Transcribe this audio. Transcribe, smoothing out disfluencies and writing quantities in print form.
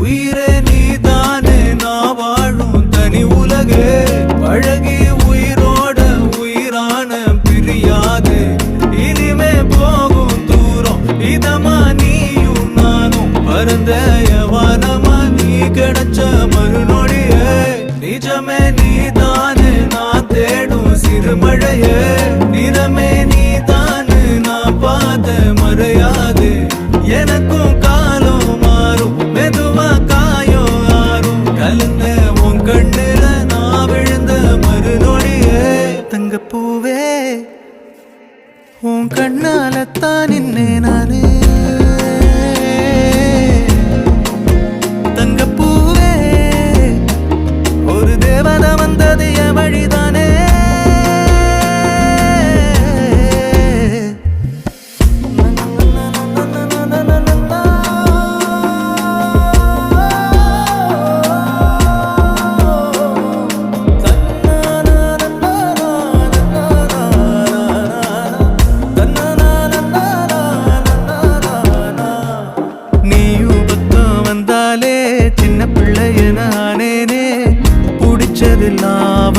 உயிரே நீதானே நான் வாழும் தனி உலகே பழகி உயிரோட உயிரான பிரியாது இனிமே போகும் தூரம் இதமா நீயும் நானும் பரந்த யவானமா நீ கிடைச்ச மறுநொடியே நிஜமே நீதானே நான் தேடும் சிறுமழையே நிறமே நீதானே நான் பார்த்த மறையாது எனக்கும் காலம் மாறும் மெதுவா காயம் ஆறும் கலந்த உன் கண்ணுல நான் விழுந்த மறுநொடியே தங்கப்பூவே உன் கண்ணாலத்தான் நின்னே நானே தங்கப்பூவே ஒரு தேவதை வந்தது என் வழிதானே சின்ன பிள்ளைய நானேனே பிடிச்சதில்லாம